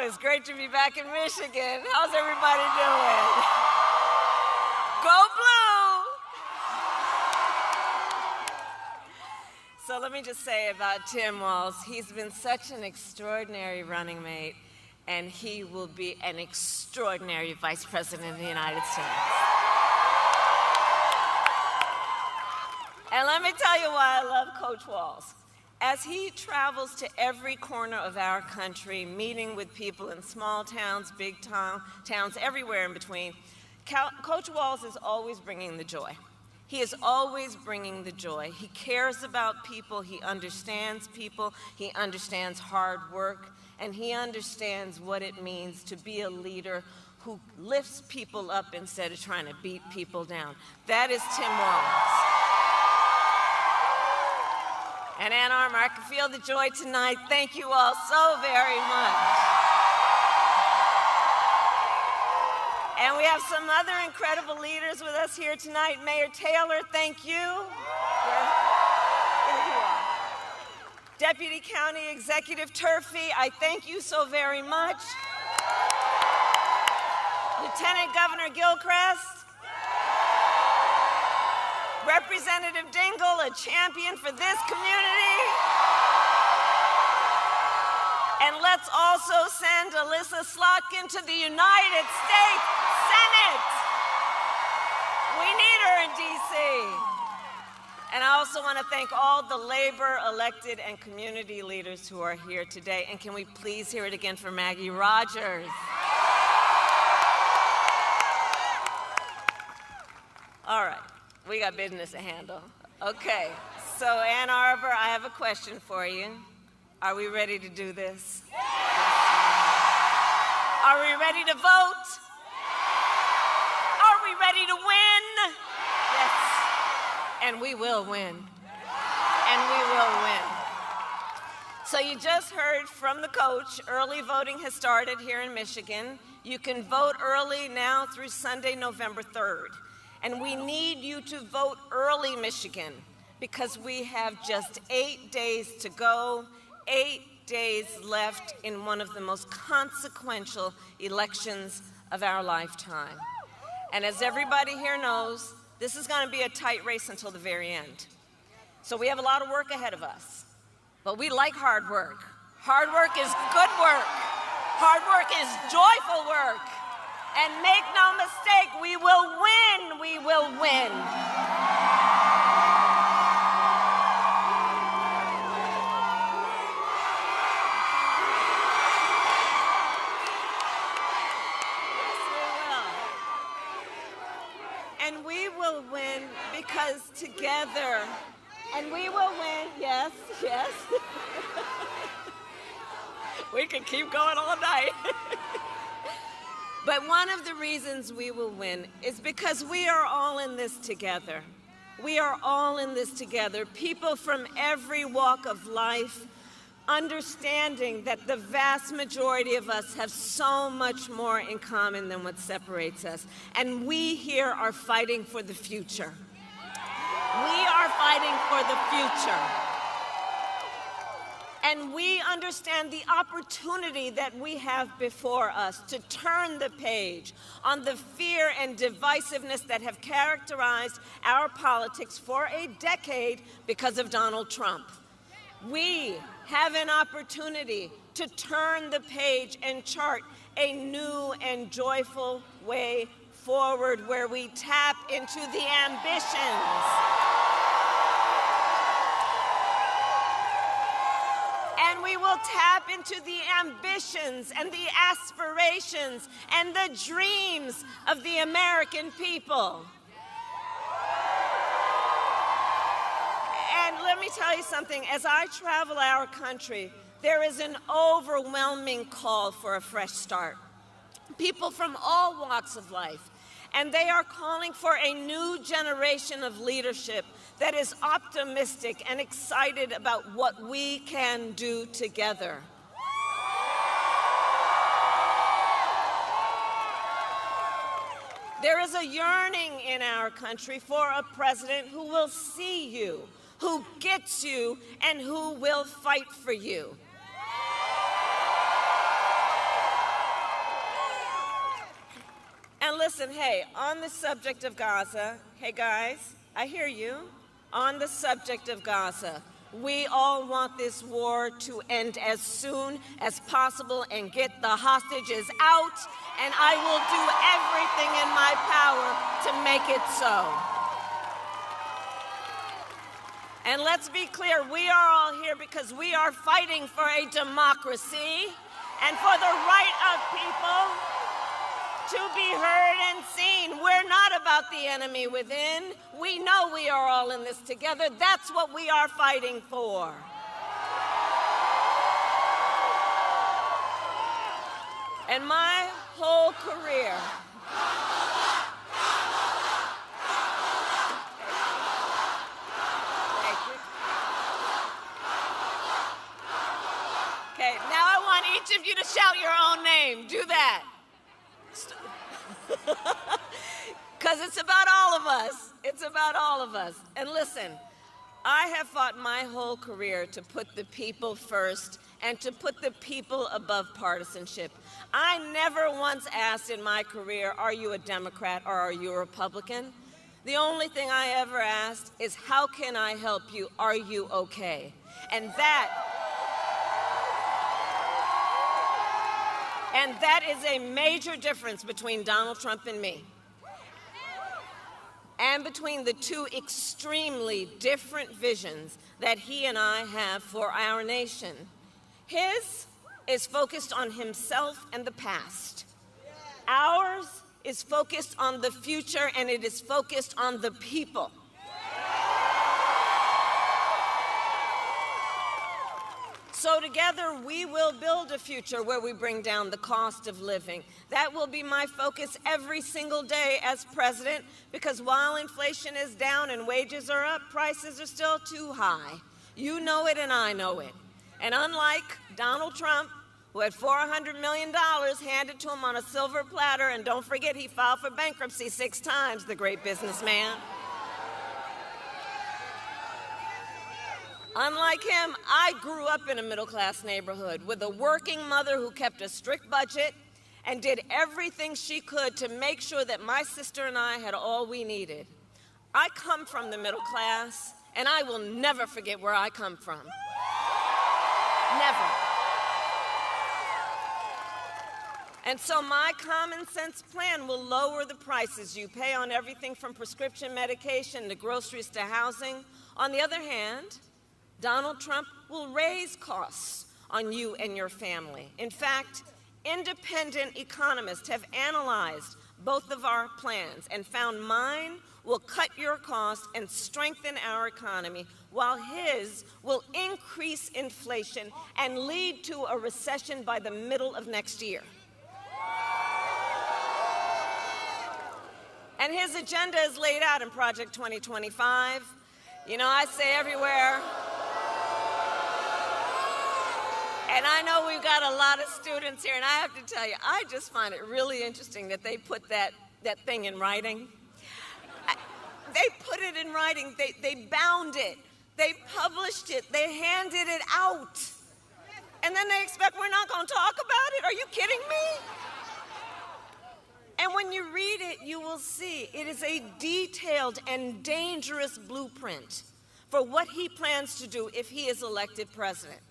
Oh, it's great to be back in Michigan. How's everybody doing? Go Blue! So let me just say about Tim Walz, he's been such an extraordinary running mate, and he will be an extraordinary Vice President of the United States. And let me tell you why I love Coach Walz. As he travels to every corner of our country, meeting with people in small towns, big towns, everywhere in between, Coach Walz is always bringing the joy. He is always bringing the joy. He cares about people, he understands hard work, and he understands what it means to be a leader who lifts people up instead of trying to beat people down. That is Tim Walz. And Ann Arbor, I can feel the joy tonight. Thank you all so very much. And we have some other incredible leaders with us here tonight. Mayor Taylor, thank you. There you are. Deputy County Executive Turfy, I thank you so very much. Lieutenant Governor Gilchrist. Representative Dingell, a champion for this community. And let's also send Alyssa Slotkin to the United States Senate. We need her in DC. And I also want to thank all the labor, elected, and community leaders who are here today. And can we please hear it again for Maggie Rogers? All right. We got business to handle. Okay, so Ann Arbor, I have a question for you. Are we ready to do this? Yes. Are we ready to vote? Are we ready to win? Yes. And we will win. And we will win. So you just heard from the coach, early voting has started here in Michigan. You can vote early now through Sunday, November 3rd. And we need you to vote early, Michigan, because we have just 8 days to go, 8 days left in one of the most consequential elections of our lifetime. And as everybody here knows, this is going to be a tight race until the very end. So we have a lot of work ahead of us. But we like hard work. Hard work is good work. Hard work is joyful work. And make no mistake, we will win. We will win. Yes, we will. And we will win because together, and we will win, yes, yes. We can keep going all night. But one of the reasons we will win is because we are all in this together. We are all in this together. People from every walk of life, understanding that the vast majority of us have so much more in common than what separates us. And we here are fighting for the future. We are fighting for the future. And we understand the opportunity that we have before us to turn the page on the fear and divisiveness that have characterized our politics for a decade because of Donald Trump. We have an opportunity to turn the page and chart a new and joyful way forward where we tap into the ambitions and we will tap into the ambitions and the aspirations and the dreams of the American people. And let me tell you something, as I travel our country, there is an overwhelming call for a fresh start. People from all walks of life, and they are calling for a new generation of leadership that is optimistic and excited about what we can do together. There is a yearning in our country for a president who will see you, who gets you, and who will fight for you. listen, hey, on the subject of Gaza, hey guys, I hear you. On the subject of Gaza, we all want this war to end as soon as possible and get the hostages out, and I will do everything in my power to make it so. And let's be clear, we are all here because we are fighting for a democracy and for the right of people to be heard and seen. We're not about the enemy within. We know we are all in this together. That's what we are fighting for. And my whole career, thank you. Okay, now I want each of you to shout your own name. Do that. Because it's about all of us. It's about all of us. And listen, I have fought my whole career to put the people first and to put the people above partisanship. I never once asked in my career, are you a Democrat or are you a Republican? The only thing I ever asked is, how can I help you? Are you okay? And that is a major difference between Donald Trump and me, and between the two extremely different visions that he and I have for our nation. His is focused on himself and the past. Ours is focused on the future, and it is focused on the people. So together, we will build a future where we bring down the cost of living. That will be my focus every single day as president, because while inflation is down and wages are up, prices are still too high. You know it and I know it. And unlike Donald Trump, who had $400 million handed to him on a silver platter, and don't forget he filed for bankruptcy 6 times, the great businessman. Unlike him, I grew up in a middle-class neighborhood with a working mother who kept a strict budget and did everything she could to make sure that my sister and I had all we needed. I come from the middle class, and I will never forget where I come from. Never. And so my common sense plan will lower the prices you pay on everything from prescription medication to groceries to housing. On the other hand, Donald Trump will raise costs on you and your family. In fact, independent economists have analyzed both of our plans and found mine will cut your costs and strengthen our economy, while his will increase inflation and lead to a recession by the middle of next year. And his agenda is laid out in Project 2025. You know, I say everywhere, and I know we've got a lot of students here, and I have to tell you, I just find it really interesting that they put that thing in writing. They put it in writing. They bound it. They published it. They handed it out. And then they expect we're not going to talk about it? Are you kidding me? And when you read it, you will see it is a detailed and dangerous blueprint for what he plans to do if he is elected president.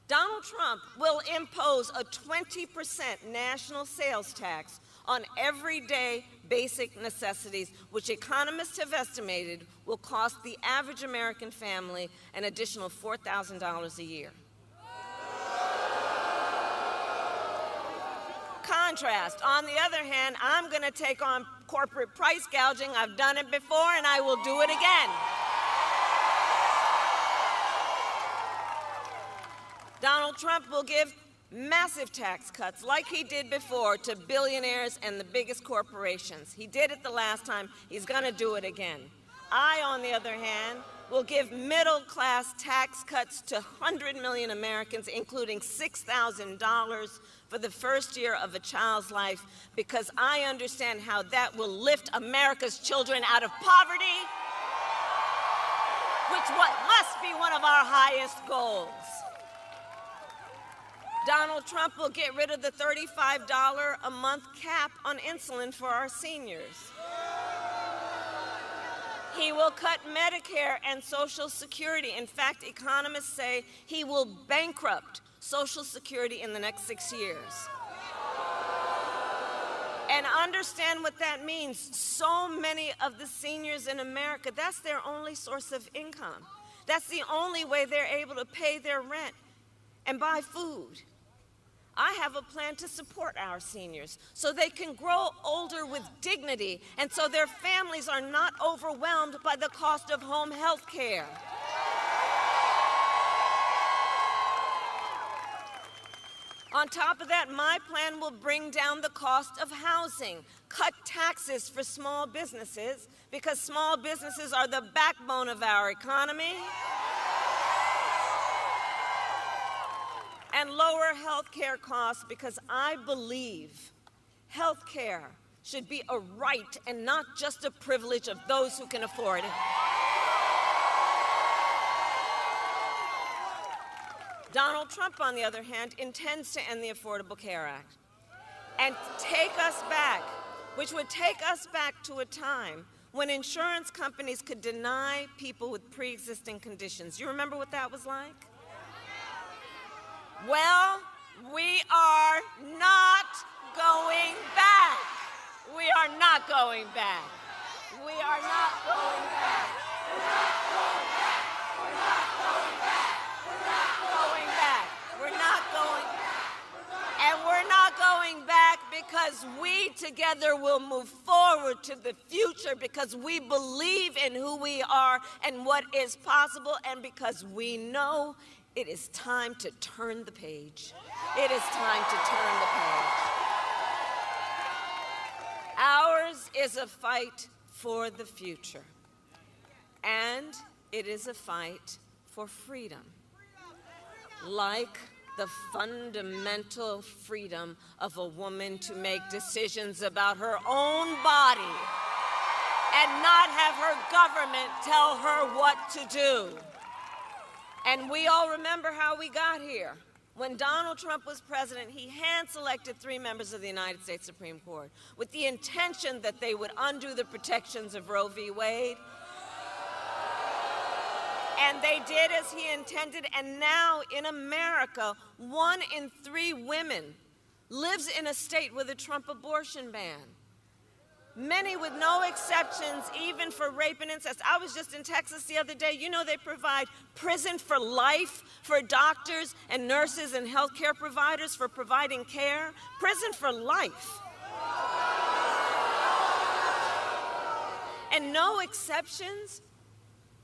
Donald Trump will impose a 20% national sales tax on everyday basic necessities, which economists have estimated will cost the average American family an additional $4,000 a year. Contrast, on the other hand, I'm going to take on corporate price gouging. I've done it before, and I will do it again. Donald Trump will give massive tax cuts, like he did before, to billionaires and the biggest corporations. He did it the last time. He's going to do it again. I, on the other hand, will give middle-class tax cuts to 100 million Americans, including $6,000 for the first year of a child's life, because I understand how that will lift America's children out of poverty, which must be one of our highest goals. Donald Trump will get rid of the $35 a month cap on insulin for our seniors. He will cut Medicare and Social Security. In fact, economists say he will bankrupt Social Security in the next 6 years. And understand what that means. So many of the seniors in America, that's their only source of income. That's the only way they're able to pay their rent and buy food. I have a plan to support our seniors so they can grow older with dignity and so their families are not overwhelmed by the cost of home health care. On top of that, my plan will bring down the cost of housing, cut taxes for small businesses, because small businesses are the backbone of our economy, and lower health care costs, because I believe health care should be a right and not just a privilege of those who can afford it. Donald Trump, on the other hand, intends to end the Affordable Care Act and take us back, which would take us back to a time when insurance companies could deny people with pre-existing conditions. You remember what that was like? Well, we are not going back. We are not going back. We are not going back. We're not going back. We're not going back. We're not going back. We're not going back. And we're not going back because we together will move forward to the future, because we believe in who we are and what is possible, and because we know it is time to turn the page. It is time to turn the page. Ours is a fight for the future, and it is a fight for freedom, like the fundamental freedom of a woman to make decisions about her own body and not have her government tell her what to do. And we all remember how we got here. When Donald Trump was president, he hand-selected 3 members of the United States Supreme Court with the intention that they would undo the protections of Roe v. Wade. And they did as he intended, and now in America, 1 in 3 women lives in a state with a Trump abortion ban. Many with no exceptions, even for rape and incest. I was just in Texas the other day. You know they provide prison for life for doctors and nurses and healthcare providers for providing care. Prison for life. And no exceptions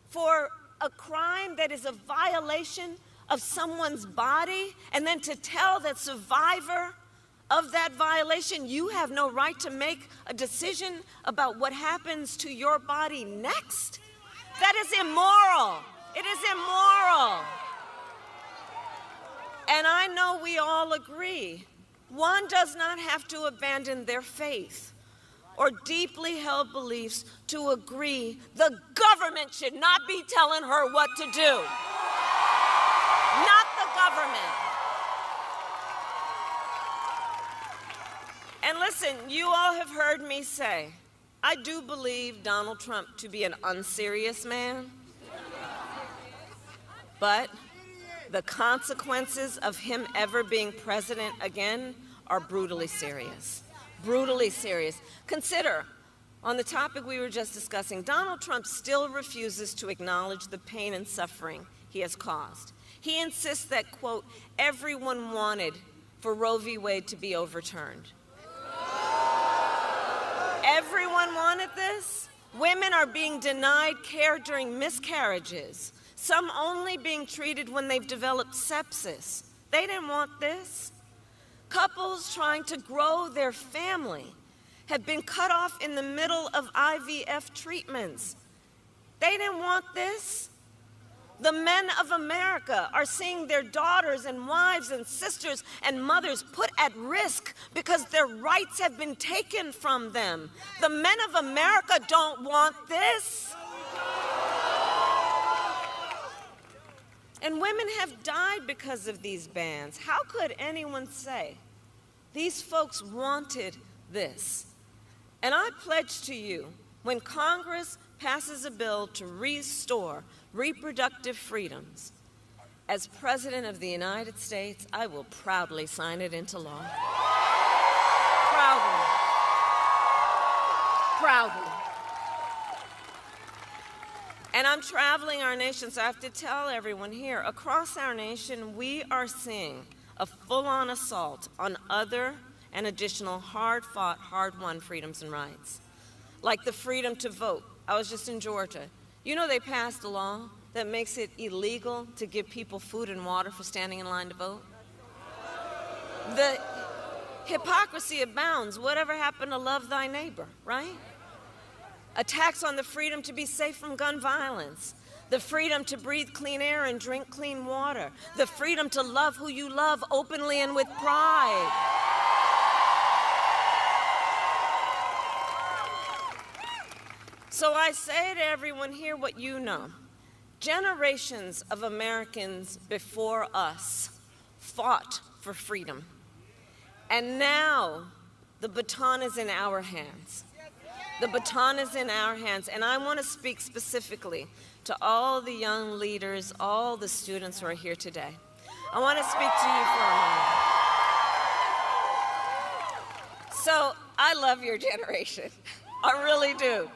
for a crime that is a violation of someone's body, and then to tell that survivor of that violation, you have no right to make a decision about what happens to your body next? That is immoral. It is immoral. And I know we all agree, one does not have to abandon their faith or deeply held beliefs to agree the government should not be telling her what to do. Not the government. And listen, you all have heard me say, I do believe Donald Trump to be an unserious man, but the consequences of him ever being president again are brutally serious. Brutally serious. Consider, on the topic we were just discussing, Donald Trump still refuses to acknowledge the pain and suffering he has caused. He insists that, quote, everyone wanted for Roe v. Wade to be overturned. Everyone wanted this? Women are being denied care during miscarriages, some only being treated when they've developed sepsis. They didn't want this. Couples trying to grow their family have been cut off in the middle of IVF treatments. They didn't want this. The men of America are seeing their daughters and wives and sisters and mothers put at risk because their rights have been taken from them. The men of America don't want this. And women have died because of these bans. How could anyone say these folks wanted this? And I pledge to you, when Congress passes a bill to restore reproductive freedoms, as President of the United States, I will proudly sign it into law. Proudly. Proudly. And I'm traveling our nation, so I have to tell everyone here, across our nation, we are seeing a full-on assault on other and additional hard-fought, hard-won freedoms and rights, like the freedom to vote. I was just in Georgia. You know they passed a law that makes it illegal to give people food and water for standing in line to vote? The hypocrisy abounds. Whatever happened to love thy neighbor, right? Attacks on the freedom to be safe from gun violence, the freedom to breathe clean air and drink clean water, the freedom to love who you love openly and with pride. So I say to everyone here what you know. Generations of Americans before us fought for freedom. And now the baton is in our hands. The baton is in our hands. And I want to speak specifically to all the young leaders, all the students who are here today. I want to speak to you for a moment. So I love your generation. I really do.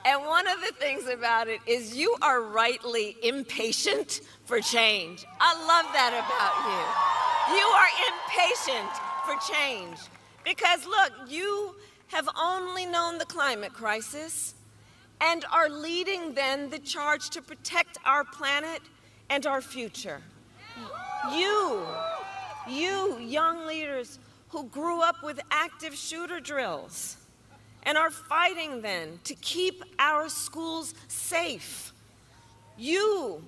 And one of the things about it is you are rightly impatient for change. I love that about you. You are impatient for change. Because look, you have only known the climate crisis and are leading then the charge to protect our planet and our future. You young leaders who grew up with active shooter drills and are fighting then to keep our schools safe. You,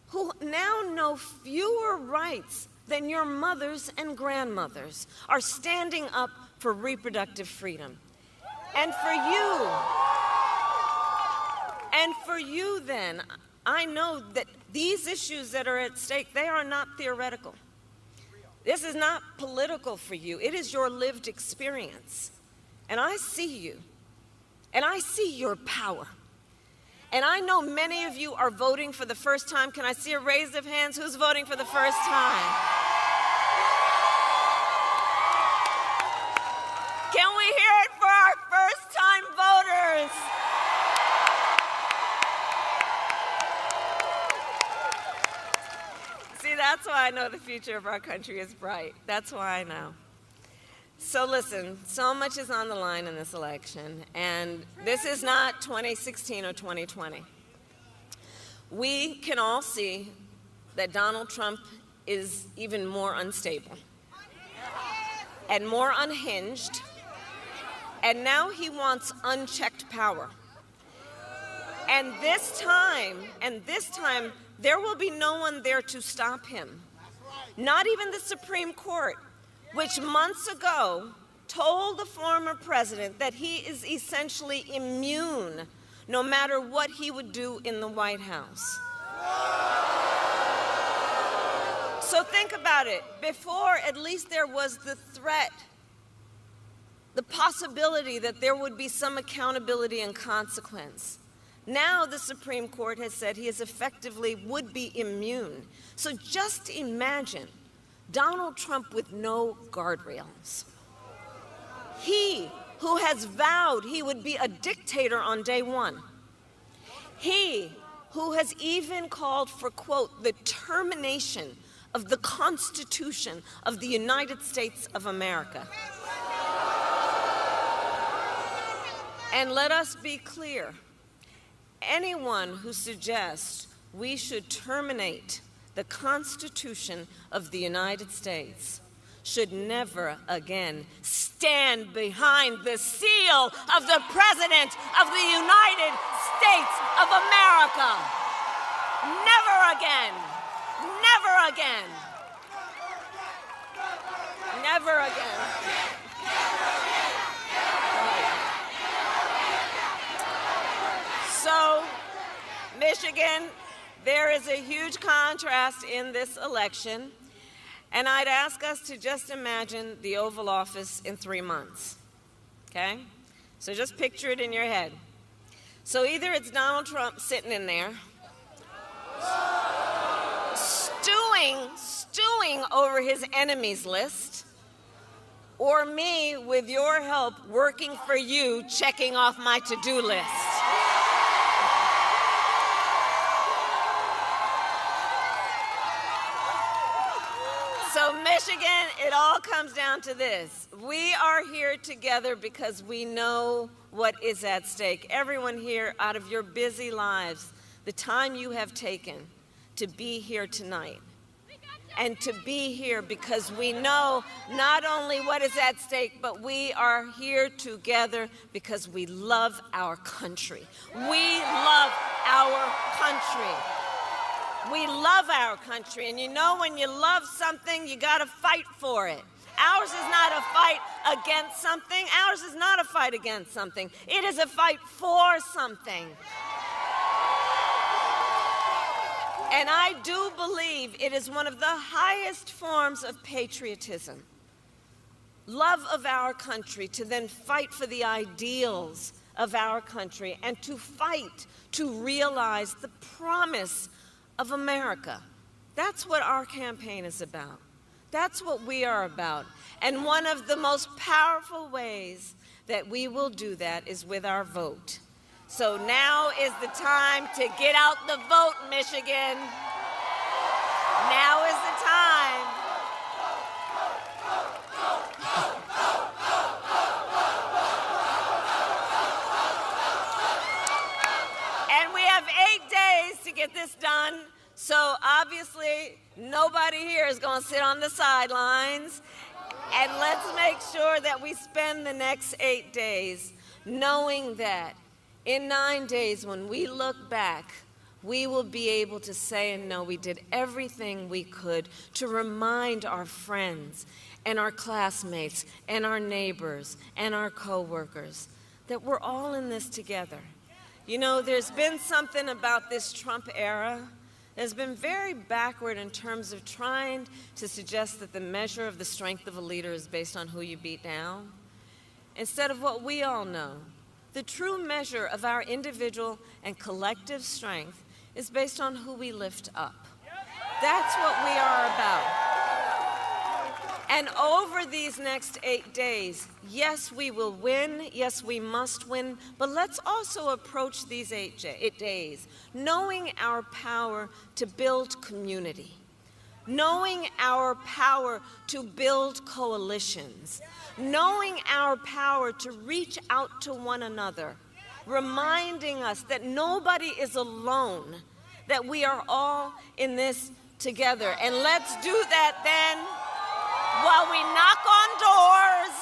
who now know fewer rights than your mothers and grandmothers, are standing up for reproductive freedom. And for you then, I know that these issues that are at stake, they are not theoretical. This is not political for you. It is your lived experience. And I see you, and I see your power. And I know many of you are voting for the first time. Can I see a raise of hands? Who's voting for the first time? Can we hear it for our first-time voters? See, that's why I know the future of our country is bright. That's why I know. So listen, so much is on the line in this election, and this is not 2016 or 2020. We can all see that Donald Trump is even more unstable and more unhinged, and now he wants unchecked power. And this time, there will be no one there to stop him, not even the Supreme Court, which months ago told the former president that he is essentially immune no matter what he would do in the White House. So think about it. Before, at least there was the threat, the possibility that there would be some accountability and consequence. Now the Supreme Court has said he is effectively would be immune. So just imagine Donald Trump with no guardrails. He who has vowed he would be a dictator on day one. He who has even called for, quote, the termination of the Constitution of the United States of America. And let us be clear, anyone who suggests we should terminate the Constitution of the United States should never again stand behind the seal of the President of the United States of America. Never again. Never again. Never again. So, Michigan, there is a huge contrast in this election, and I'd ask us to just imagine the Oval Office in 3 months, okay? So just picture it in your head. So either it's Donald Trump sitting in there, stewing over his enemies list, or me, with your help, working for you, checking off my to-do list. So Michigan, it all comes down to this. We are here together because we know what is at stake. Everyone here, out of your busy lives, the time you have taken to be here tonight, and to be here because we know not only what is at stake, but we are here together because we love our country. We love our country. We love our country, and you know when you love something, you gotta fight for it. Ours is not a fight against something. Ours is not a fight against something. It is a fight for something. And I do believe it is one of the highest forms of patriotism, love of our country, to then fight for the ideals of our country and to fight to realize the promise of America. That's what our campaign is about. That's what we are about. And one of the most powerful ways that we will do that is with our vote. So now is the time to get out the vote, Michigan. Now is the time. And we have 8 days to get this done. So obviously, nobody here is going to sit on the sidelines. And let's make sure that we spend the next 8 days knowing that in 9 days, when we look back, we will be able to say and know we did everything we could to remind our friends and our classmates and our neighbors and our coworkers that we're all in this together. You know, there's been something about this Trump era that's been very backward in terms of trying to suggest that the measure of the strength of a leader is based on who you beat down, instead of what we all know. The true measure of our individual and collective strength is based on who we lift up. That's what we are about. And over these next 8 days, yes, we will win. Yes, we must win. But let's also approach these 8 days knowing our power to build community, knowing our power to build coalitions, knowing our power to reach out to one another, reminding us that nobody is alone, that we are all in this together. And let's do that then while we knock on doors,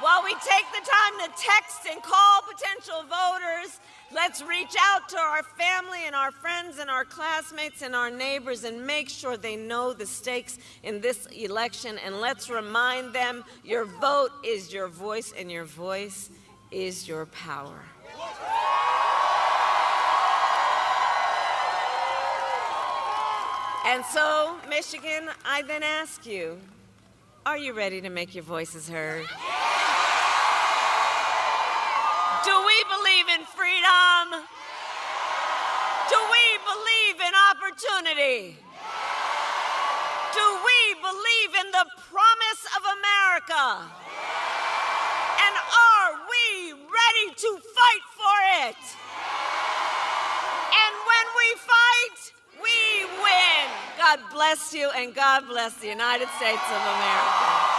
while we take the time to text and call potential voters. Let's reach out to our family and our friends and our classmates and our neighbors and make sure they know the stakes in this election. And let's remind them your vote is your voice and your voice is your power. And so, Michigan, I then ask you, are you ready to make your voices heard? Do we believe in freedom? Do we believe in opportunity? Do we believe in the promise of America? And are we ready to fight for it? And when we fight, we win. God bless you, and God bless the United States of America.